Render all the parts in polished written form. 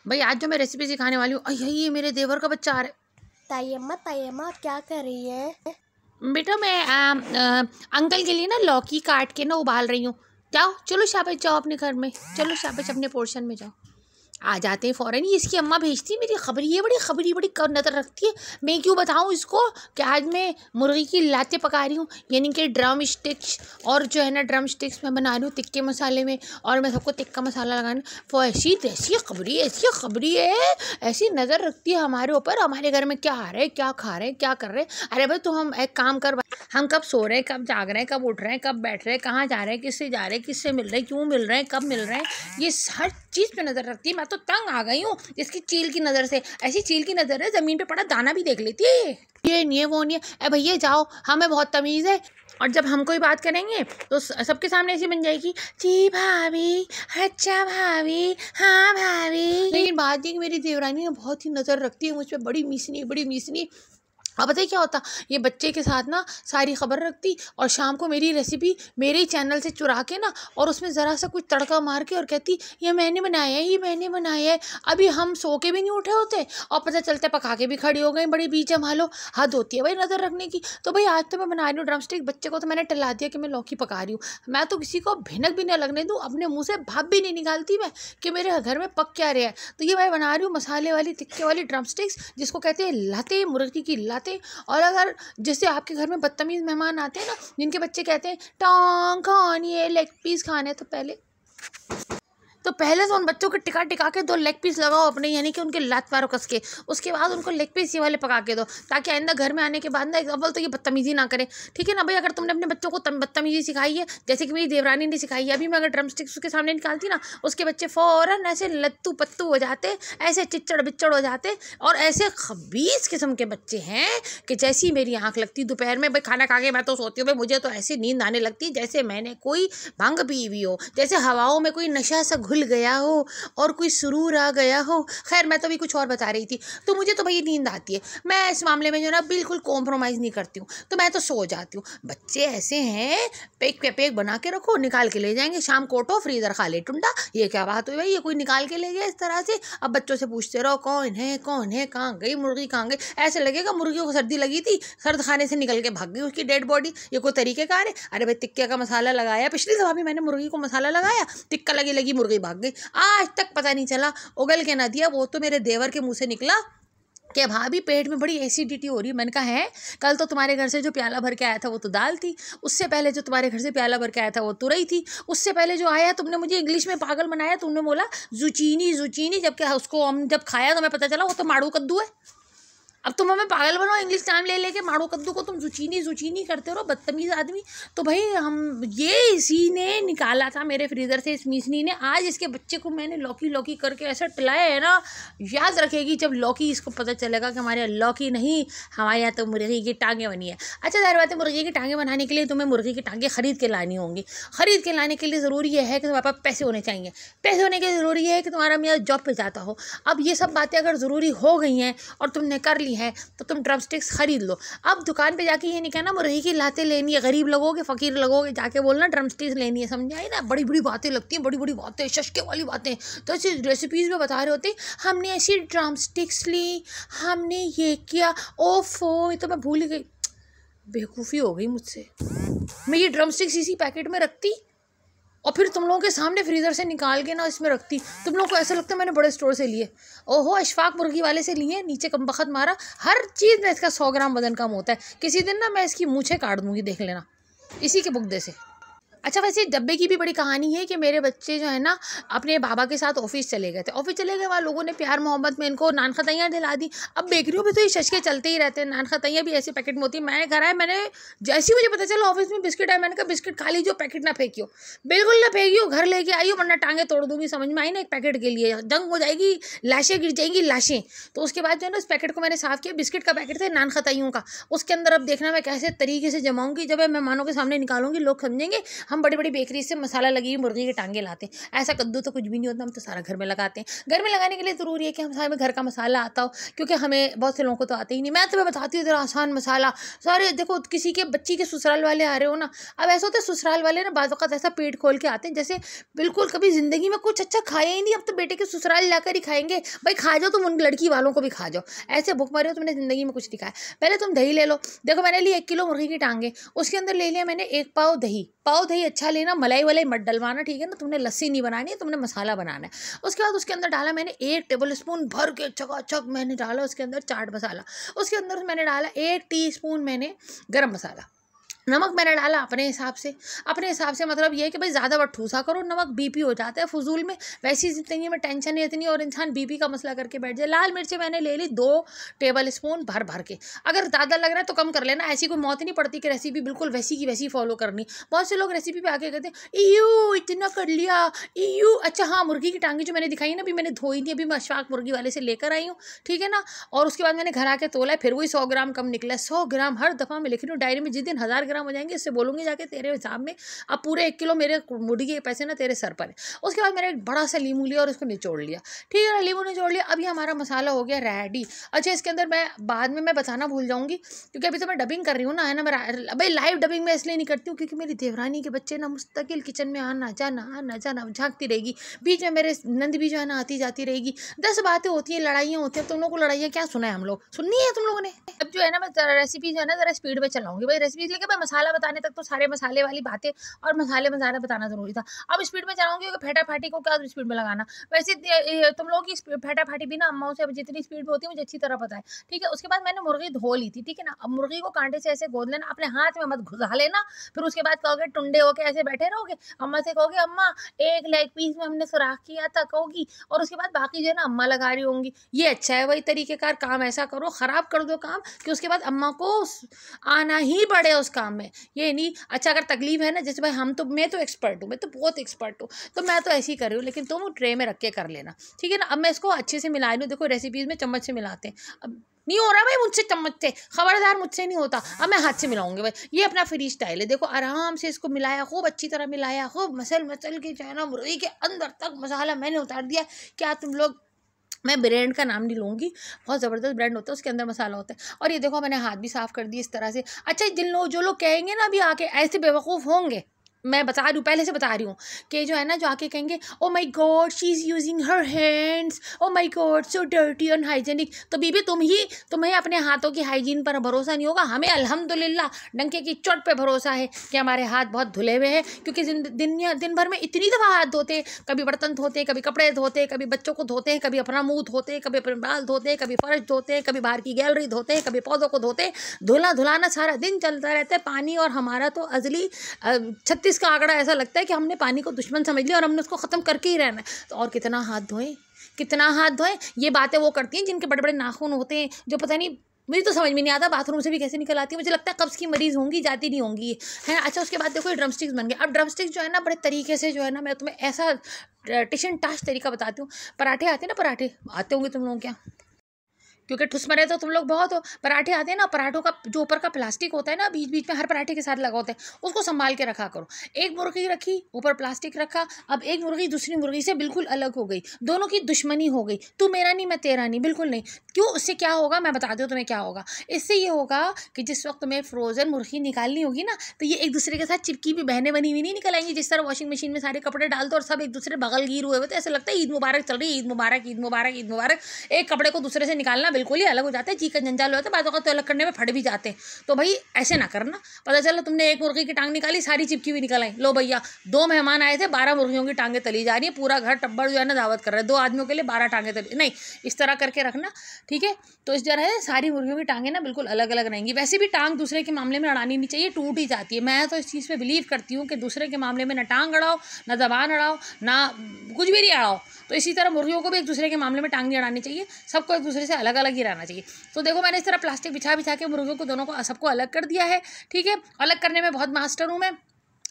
भाई आज जो मैं रेसिपी सिखाने वाली हूँ, ये मेरे देवर का बच्चा आ रहा है। ताई अम्मा क्या कर रही है? बेटा मैं अंकल के लिए ना लौकी काट के ना उबाल रही हूँ। जाओ, चलो शाबाश, जाओ अपने घर में, चलो शाबाश अपने पोर्शन में जाओ। आ जाते हैं फ़ौरन ही। इसकी अम्मा भेजती है मेरी खबरी, ये बड़ी खबरी बड़ी नज़र रखती है। मैं क्यों बताऊँ इसको कि आज मैं मुर्गी की लातें पका रही हूँ, यानी कि ड्रम स्टिक्स। और जो है ना ड्रम स्टिक्स मैं बना रही हूँ तिक्के मसाले में, और मैं सबको तिक्का मसाला लगाना। वो ऐसी खबरी है, ऐसी नज़र रखती है हमारे ऊपर, हमारे घर में क्या आ रहा है, क्या खा रहे हैं, क्या कर रहे हैं। अरे भाई तो हम एक काम कर, हम कब सो रहे हैं, कब जाग रहे हैं, कब उठ रहे हैं, कब बैठ रहे हैं, कहाँ जा रहे हैं, किससे जा रहे हैं, किससे मिल रहे हैं, क्यों मिल रहे हैं, कब मिल रहे हैं, ये हर चीज़ पे नज़र रखती है। मैं तो तंग आ गई हूँ इसकी चील की नज़र से। ऐसी चील की नज़र है, ज़मीन पे पड़ा दाना भी देख लेती है। ये नहीं है, वो नहीं है। अरे भैया जाओ, हमें बहुत तमीज़ है। और जब हम कोई बात करेंगे तो सबके सामने ऐसी बन जाएगी, जी भाभी, अच्छा भाभी, हाँ भाभी। लेकिन बात ये कि मेरी देवरानी बहुत ही नज़र रखती है मुझ पर, बड़ी मीसनी। अब बताइए क्या होता, ये बच्चे के साथ ना सारी खबर रखती, और शाम को मेरी रेसिपी मेरे ही चैनल से चुरा के ना, और उसमें ज़रा सा कुछ तड़का मार के और कहती ये मैंने बनाया है, ये मैंने बनाया है। अभी हम सो के भी नहीं उठे होते और पता चलता है पका के भी खड़ी हो गई। बड़ी बीच लो, हद होती है भाई नज़र रखने की। तो भाई आज तो मैं बना रही हूँ ड्रमस्टिक। बच्चे को तो मैंने टला दिया कि मैं लौकी पका रही हूँ। मैं तो किसी को भिनक भी नहीं लगने दूँ, अपने मुँह से भाप भी नहीं निकालती मैं कि मेरे घर में पक क्या रहा है। तो ये मैं बना रही हूँ मसाले वाली तिक्के वाली ड्रमस्टिक्स, जिसको कहते हैं लाते, मुर्गी की लाते। और अगर जैसे आपके घर में बदतमीज़ मेहमान आते हैं ना, जिनके बच्चे कहते हैं टांग खानी है, लेग पीस खाने, तो पहले तो उन बच्चों को टिका के 2 लेग पीस लगाओ अपने, यानी कि उनके लात पैरों कस के। उसके बाद उनको लेग पीस ये वाले पका के दो, ताकि आइंदा घर में आने के बाद ना अव्वल तो ये बदतमीजी ना करें। ठीक है ना भाई? अगर तुमने अपने बच्चों को बदतमीजी सिखाई है, जैसे कि मेरी देवरानी ने सिखाई है, अभी मैं अगर ड्रम स्टिक्स उसके सामने निकालती ना, उसके बच्चे फ़ौरन ऐसे लत्तू पत्तू हो जाते, ऐसे चिच्चड़ बिच्चड़ हो जाते। और ऐसे खबीस किस्म के बच्चे हैं कि जैसी मेरी आँख लगती दोपहर में, भाई खाना खा के मैं तो सोती हूँ भाई मुझे तो ऐसी नींद आने लगती जैसे मैंने कोई भंग पी हुई हो, जैसे हवाओं में कोई नशा सा घुल गया हो और कोई सुरूर आ गया हो। खैर मैं तो अभी कुछ और बता रही थी। तो मुझे तो भाई नींद आती है, मैं इस मामले में जो ना बिल्कुल कॉम्प्रोमाइज़ नहीं करती हूँ, तो मैं तो सो जाती हूँ। बच्चे ऐसे हैं, पैक बना के रखो, निकाल के ले जाएंगे शाम को, उठो फ्रीज़र खा ले टुंडा। ये क्या बात हुई भाई, ये कोई निकाल के ले गया इस तरह से? अब बच्चों से पूछते रहो कौन है, कहाँ गई मुर्गी, कहाँ गई। ऐसे लगेगा मुर्गियों को सर्दी लगी थी, सर्द खाने से निकल के भाग गई उसकी डेड बॉडी। ये कोई तरीक़ेकार है? अरे भाई टिक्के का मसाला लगाया, पिछली दफ़ा भी मैंने मुर्गी को मसाला लगाया, टिक्का लगी मुर्गी भाग गई। आज तक पता नहीं चला, उगल के ना दिया। वो तो मेरे देवर के मुंह से निकला कि भाभी पेट में बड़ी एसिडिटी हो रही है। मैंने कहा है, कल तो तुम्हारे घर से जो प्याला भर के आया था वो तो दाल थी, उससे पहले जो तुम्हारे घर से प्याला भर के आया था वो तुरई थी, उससे पहले जो आया तुमने मुझे इंग्लिश में पागल बनाया, तुमने बोला जुचीनी, जबकि उसको हम जब खाया तो मैं पता चला वो तो माड़ू कद्दू है। अब तुम हमें पागल बनाओ, इंग्लिश नाम ले लेके माड़ू कद्दू को तुम जुचीनी करते रहो, बदतमीज़ आदमी। तो भाई हम ये इसी ने निकाला था मेरे फ्रीज़र से, इस मीसनी ने। आज इसके बच्चे को मैंने लौकी करके ऐसा टलाया है ना, याद रखेगी जब लौकी इसको पता चलेगा कि हमारे यहाँ लौकी नहीं, हमारे यहाँ तो मुर्गी की टांगें बनी है। अच्छा ज़ाहिर बात है, मुर्गी की टांगें बनाने के लिए तुम्हें मुर्गी की टांगें ख़रीद के लानी होंगी। ख़रीद के लाने के लिए ज़रूरी ये है कि तुम्हारे पास पैसे होने चाहिए। पैसे होने के लिए ज़रूरी है कि तुम्हारा मियाँ जॉब पर जाता हो। अब ये सब बातें अगर ज़रूरी हो गई हैं और तुमने कर ली है तो तुम ड्रमस्टिक्स खरीद लो। अब दुकान पे जाके ये नहीं कहना मुर्गी की लातें लेनी है, गरीब लगोगे, फ़कीर लगोगे, जाके बोलना ड्रमस्टिक्स लेनी है। समझ आई ना? बड़ी बातें लगती हैं, बड़ी बातें, शशके वाली बातें। तो ऐसी रेसिपीज़ में बता रहे होते हमने ऐसी ड्रमस्टिक्स ली, हमने ये किया। ओफो, ये तो मैं भूल ही गई, बेवकूफ़ी हो गई मुझसे। मैं ये ड्रमस्टिक्स इसी पैकेट में रखती और फिर तुम लोगों के सामने फ्रीज़र से निकाल के ना इसमें रखती। तुम लोगों को ऐसा लगता है मैंने बड़े स्टोर से लिए। ओहो, अशफाक मुर्गी वाले से लिए, नीचे कम बखत मारा। हर चीज़ में इसका 100 ग्राम वजन कम होता है। किसी दिन ना मैं इसकी मूछें काट दूँगी, देख लेना, इसी के बुगदे से। अच्छा वैसे डब्बे की भी बड़ी कहानी है कि मेरे बच्चे जो है ना अपने बाबा के साथ ऑफिस चले गए थे। ऑफिस चले गए, वहाँ लोगों ने प्यार मोहब्बत में इनको नान खताइयाँ दिला दी। अब बेकरियों में तो ये शशके चलते ही रहते हैं, नान खताइयाँ भी ऐसे पैकेट में होती है। मैंने घर आया, मैंने जैसे ही मुझे पता चला ऑफिस में बिस्किट है, मैंने कहा बिस्किट खा लीजिए, पैकेट ना फेंकियो, बिल्कुल ना फेंकियो, घर लेके आइयो वरना टांगे तोड़ दूँगी। समझ में आई ना? एक पैकेट के लिए जंग हो जाएगी, लाशें गिर जाएंगी लाशें। तो उसके बाद जो है ना उस पैकेट को मैंने साफ़ किया। बिस्किट का पैकेट था नान खताइयों का, उसके अंदर अब देखना मैं कैसे तरीके से जमाऊँगी। जब मैं मेहमानों के सामने निकालूंगी लोग समझेंगे हम बड़ी बड़ी बेकरी से मसाला लगी हुई मुर्गी की टांगे लाते हैं। ऐसा कद्दू तो कुछ भी नहीं होता, हम तो सारा घर में लगाते हैं। घर में लगाने के लिए ज़रूरी है कि हमें घर का मसाला आता हो, क्योंकि हमें बहुत से लोगों को तो आता ही नहीं। मैं तुम्हें बताती हूँ ज़रा आसान मसाला। सारे देखो, किसी के बच्ची के ससुराल वाले आ रहे हो ना, अब ऐसा होता है ससुराल वाले ना बाज़ वक़्त ऐसा पेट खोल के आते हैं जैसे बिल्कुल कभी ज़िंदगी में कुछ अच्छा खाया ही नहीं, अब तो बेटे के ससुराल जाकर ही खाएंगे। भाई खा जाओ तुम, उन लड़की वालों को भी खा जाओ, ऐसे भूख मरे हो तुमने ज़िंदगी में कुछ नहीं खाया। पहले तुम दही ले लो। देखो मैंने ली 1 किलो मुर्गी की टांगे, उसके अंदर ले लिया मैंने 1 पाव दही। पाव दही अच्छा लेना, मलाई वलाई मत डलवाना, ठीक है ना। तुमने लस्सी नहीं बनानी है, तुमने मसाला बनाना है। उसके बाद उसके अंदर डाला मैंने 1 टेबल स्पून भर के चकाचक मैंने डाला उसके अंदर चाट मसाला। उसके अंदर मैंने डाला 1 टीस्पून मैंने गरम मसाला। नमक मैंने डाला अपने हिसाब से। अपने हिसाब से मतलब ये है कि भाई ज़्यादा मत ठूसा करो, नमक बीपी हो जाता है फजूल में। वैसी ज़िंदगी में टेंशन है इतनी और इंसान बीपी का मसला करके बैठ जाए। लाल मिर्ची मैंने ले ली 2 टेबल स्पून भर भर के। अगर ज़्यादा लग रहा है तो कम कर लेना, ऐसी कोई मौत नहीं पड़ती कि रेसिपी बिल्कुल वैसी की वैसी फॉलो करनी। बहुत से लोग रेसिपी पे आके कहते हैं ईयू इतना कर लिया, ईयू। अच्छा हाँ, मुर्गी की टांगी जो मैंने दिखाई ना, अभी मैंने धोई नहीं, अभी मैं अशफाक मुर्गी वाले से लेकर आई हूँ, ठीक है ना। और उसके बाद मैंने घर आके तोला, फिर वही 100 ग्राम कम निकला। 100 ग्राम हर दफ़ा मैं लिख रही हूँ डायरी में, जिस दिन 1000 ग्राम हो जाएंगे इससे बोलूँगी जाके तेरे हिसाब में अब पूरे 1 किलो मेरे मुर्गी के पैसे ना तेरे सर पर है। उसके बाद मैंने एक बड़ा सा लीमू लिया और उसको निचोड़ लिया, ठीक है ना। लीमू निचोड़ लिया, अभी हमारा मसाला हो गया रेडी। अच्छा, इसके अंदर मैं बाद में मैं बताना भूल जाऊंगी, क्योंकि अभी तो मैं डबिंग कर रही हूँ ना, है ना। मैं भाई लाइव डबिंग में इसलिए नहीं करती हूँ क्योंकि मेरी देवरानी के बच्चे ना मुस्तकिल किचन में आना जाना झांकती रहेगी। बीच में मेरे नंद भी जो है ना आती जाती रहेगी। 10 बातें होती हैं, लड़ाइयाँ होती हैं। तुम लोगों को लड़ाइयाँ क्या सुना है हम लोग, सुननी है तुम लोगों ने। अब जो है ना मैं रेसिपी जो है ना ज़रा स्पीड में चलाऊंगी भाई। रेसिपी लेके मैं मसाला बताने तक तो सारे मसाले वाली बातें और मसाले मसाला बताना जरूरी था। अब स्पीड में चलाऊंगी क्योंकि फेटा फाटी को क्या स्पीड में लगाना। वैसे तुम लोगों की फेटा फाटी भी ना अम्माओं से जितनी स्पीड में होती है मुझे अच्छी तरह पता है, ठीक है। उसके बाद मैंने मुर्गी धो ली थी, ठीक है ना। अब मुर्गी को कांटे से ऐसे गोद लेना, अपने हाथ में मत घुसा लेना। फिर उसके बाद कहोगे टुंडे होके ऐसे बैठे रहोगे, अम्मा से कहोगे अम्मा 1 लेग पीस में हमने सुराख किया था कहोगी, और उसके बाद बाकी जो है ना अम्मा लगा रही होंगी। ये अच्छा है, वही तरीकेकार काम ऐसा करो, ख़राब कर दो काम कि उसके बाद अम्मा को आना ही पड़े उस काम में। ये नहीं। अच्छा, अगर तकलीफ है ना, जैसे भाई मैं तो एक्सपर्ट हूँ, मैं तो बहुत एक्सपर्ट हूँ, तो मैं तो ऐसे ही कर रही हूँ, लेकिन तुम ट्रे में रख के कर लेना, ठीक है ना। अब मैं इसको अच्छे से मिला लूँ। देखो रेसिपीज़ में चम्मच से मिलाते हैं, अब नहीं हो रहा भाई मुझसे चम्मच से, खबरदार मुझसे नहीं होता। अब मैं हाथ से मिलाऊंगी भाई, ये अपना फ्री स्टाइल है। देखो आराम से इसको मिलाया, खूब अच्छी तरह मिलाया, खूब मसल के जो है ना मुर्गी के अंदर तक मसाला मैंने उतार दिया। क्या तुम लोग, मैं ब्रांड का नाम नहीं लूँगी, बहुत ज़बरदस्त ब्रांड होता है, उसके अंदर मसाला होता है। और ये देखो मैंने हाथ भी साफ़ कर दिए इस तरह से। अच्छा, जो लोग कहेंगे ना अभी आके ऐसे बेवकूफ़ होंगे, मैं बता रही हूँ, पहले से बता रही हूँ कि जो है ना जो आके कहेंगे oh my God she is using her hands, oh my God so dirty and hygienic. तो बीबी तुम्हें अपने हाथों की हाइजीन पर भरोसा नहीं होगा। हमें अल्हम्दुलिल्लाह डंके की चोट पे भरोसा है कि हमारे हाथ बहुत धुले हुए हैं, क्योंकि दिन भर में इतनी दफ़ा हाथ धोते हैं। कभी बर्तन धोते, कभी कपड़े धोते, कभी बच्चों को धोते हैं, कभी अपना मुँह धोते, कभी अपने बाल धोते, कभी फर्श धोते, कभी बाहर की गैलरी धोते, कभी पौधों को धोते। धुलाना सारा दिन चलता रहता है। पानी और हमारा तो अजली 36 का आंकड़ा ऐसा लगता है कि हमने पानी को दुश्मन समझ लिया और हमने उसको ख़त्म करके ही रहना है। तो और कितना हाथ धोएं। ये बातें वो करती हैं जिनके बड़े बड़े नाखून होते हैं, जो पता नहीं, मुझे तो समझ में नहीं आता बाथरूम से भी कैसे निकल आती है। मुझे लगता है कब्ज़ की मरीज़ होंगी, जाती नहीं होंगी, है। अच्छा, उसके बाद देखो ये ड्रम स्टिक्स बन गए। अब ड्रम स्टिक्स जो है ना बड़े तरीके से जो है ना, मैं तुम्हें ऐसा टिशन टाश तरीका बताती हूँ। पराठे आते हैं ना, पराठे आते होंगे तुम लोगों क्या, क्योंकि ठुसमरे तो तुम लोग बहुत हो। पराठे आते हैं ना, पराठों का जो ऊपर का प्लास्टिक होता है ना, बीच बीच में हर पराठे के साथ लगा होता है, उसको संभाल के रखा करो। एक मुर्गी रखी, ऊपर प्लास्टिक रखा। अब एक मुर्गी दूसरी मुर्गी से बिल्कुल अलग हो गई, दोनों की दुश्मनी हो गई। तू मेरा नहीं, मैं तेरा नहीं, बिल्कुल नहीं। क्यों? उससे क्या होगा मैं बताती हूँ तुम्हें क्या होगा। इससे ये होगा कि जिस वक्त तुम्हें फ्रोज़न मुर्गी निकालनी होगी ना, तो ये एक दूसरे के साथ चिपकी भी बहनें बनी हुई नहीं निकल आएंगी। जिस तरह वॉशिंग मशीन में सारे कपड़े डाल दो और सब एक दूसरे बगल गिर हुए तो ऐसा लगता है ईद मुबारक चल रही है, ईद मुबारक ईद मुबारक ईद मुबारक। एक कपड़े को दूसरे से निकालना बिल्कुल ही अलग हो जाता है, चीका जंजाल होता है, बातों का तो अलग करने में फट भी जाते हैं। तो भाई ऐसे ना करना। पता चला तुमने एक मुर्गी की टांग निकाली, सारी चिपकी हुई निकल आई। लो भैया, 2 मेहमान आए थे, 12 मुर्गियों की टांगें तली जा रही है। पूरा घर टब्बर जो है ना दावत कर रहे हैं, 2 आदमियों के लिए 12 टांगें तली। नहीं, इस तरह करके रखना, ठीक है। तो इस तरह सारी मुर्गियों की टांगें ना बिल्कुल अलग अलग रहेंगी। वैसे भी टांग दूसरे के मामले में अड़ानी नहीं चाहिए, टूट ही जाती है। मैं तो इस चीज़ पर बिलीव करती हूँ कि दूसरे के मामले में ना टांग अड़ाओ, ना जबान अड़ाओ, ना कुछ भी नहीं अड़ाओ। तो इसी तरह मुर्गियों को भी एक दूसरे के मामले में टांग नहीं अड़ानी चाहिए, सबको एक दूसरे से अलग अलग ही रहना चाहिए। तो देखो मैंने इस तरह प्लास्टिक बिछा के मुर्गियों को दोनों को सबको अलग कर दिया है, ठीक है। अलग करने में बहुत मास्टर हूँ मैं।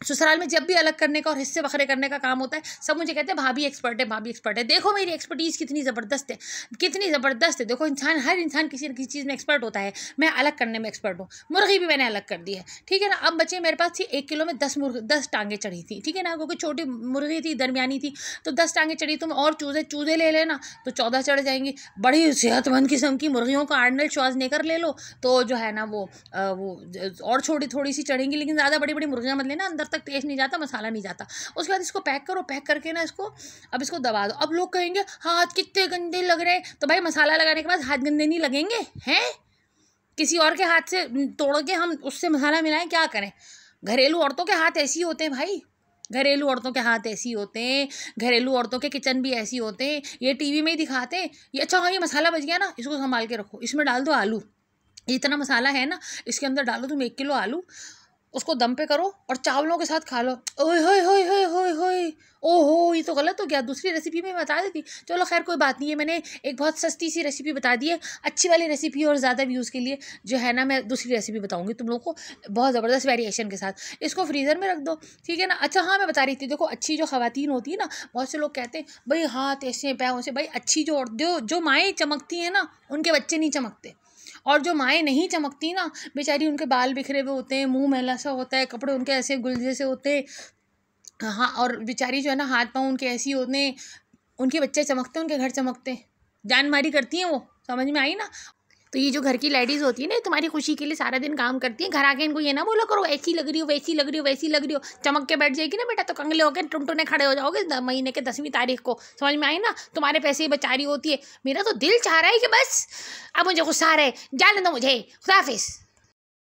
ससुराल में जब भी अलग करने का और हिस्से बखरे करने का काम होता है, सब मुझे कहते हैं भाभी एक्सपर्ट है, भाभी एक्सपर्ट है। देखो मेरी एक्सपर्टीज़ कितनी ज़बरदस्त है, कितनी ज़बरदस्त है। देखो हर इंसान किसी न किसी चीज़ में एक्सपर्ट होता है। मैं अलग करने में एक्सपर्ट हूँ। मुर्गी भी मैंने अलग कर दी है, ठीक है ना। अब बच्चे मेरे पास थी 1 किलो में 10 टांगें चढ़ी थी, ठीक है ना, क्योंकि छोटी मुर्गी थी, दरमियानी थी, तो 10 टांगें चढ़ी। तुम और चूजे ले लेना तो 14 चढ़ जाएंगी। बड़ी सेहतमंद किस्म की मुर्गियों का आर्नल्ड श्वार्ज़नेगर ले लो तो जो है ना वो और थोड़ी सी चढ़ेंगी, लेकिन ज़्यादा बड़ी बड़ी मुर्गियाँ मत लेना, अंदर तक टेस्ट नहीं जाता, मसाला नहीं जाता। उसके बाद इसको पैक करो, पैक करके ना अब इसको दबा दो। अब लोग कहेंगे हाथ कितने गंदे लग रहे हैं, तो भाई मसाला लगाने के बाद हाथ गंदे नहीं लगेंगे हैं? किसी और के हाथ से तोड़ के हम उससे मसाला मिलाएं, क्या करें? घरेलू औरतों के हाथ ऐसी होते हैं भाई, घरेलू औरतों के हाथ ऐसी होते हैं, घरेलू औरतों के किचन भी ऐसी होते हैं। ये टीवी में ही दिखाते हैं। ये अच्छा हाँ, ये मसाला बच गया ना, इसको संभाल के रखो, इसमें डाल दो आलू, इतना मसाला है ना, इसके अंदर डालो तुम 1 किलो आलू, उसको दम पे करो और चावलों के साथ खा लो। ओए होए होए होए होए होए, ओहो ये तो गलत हो गया, दूसरी रेसिपी में बता देती। चलो खैर कोई बात नहीं है, मैंने एक बहुत सस्ती सी रेसिपी बता दी है, अच्छी वाली रेसिपी और ज़्यादा व्यूज़ के लिए जो है ना, मैं दूसरी रेसिपी बताऊँगी तुम लोगों को बहुत ज़बरदस्त वेरिएशन के साथ। इसको फ्रीज़र में रख दो, ठीक है ना। अच्छा हाँ, मैं बता रही थी, देखो अच्छी जो ख़वातीन होती है ना, बहुत से लोग कहते हैं भाई हाथ ऐसे पैरों से, भाई अच्छी जो माएँ चमकती हैं ना, उनके बच्चे नहीं चमकते। और जो माएँ नहीं चमकती ना, बेचारी, उनके बाल बिखरे हुए होते हैं, मुंह मैला सा होता है, कपड़े उनके ऐसे गुलजे से होते हैं, हाँ, और बेचारी जो है ना, हाथ पाँव उनके ऐसी होते हैं, उनके बच्चे चमकते हैं, उनके घर चमकते हैं, जानमारी करती हैं वो, समझ में आई ना। तो ये जो घर की लेडीज़ होती है ना, तुम्हारी खुशी के लिए सारा दिन काम करती हैं, घर आके इनको ये ना बोलो करो ऐसी लग रही हो, वैसी लग रही हो, वैसी लग रही हो, चमक के बैठ जाएगी ना बेटा तो कंगले होकर टुनटुने खड़े हो जाओगे महीने के 10वीं तारीख को, समझ में आई ना। तुम्हारे पैसे ही बचा रही होती है। मेरा तो दिल चाह रहा है कि बस अब मुझे गुस्सा आ रहा है, जाने दो मुझे, खुदा हाफिज़।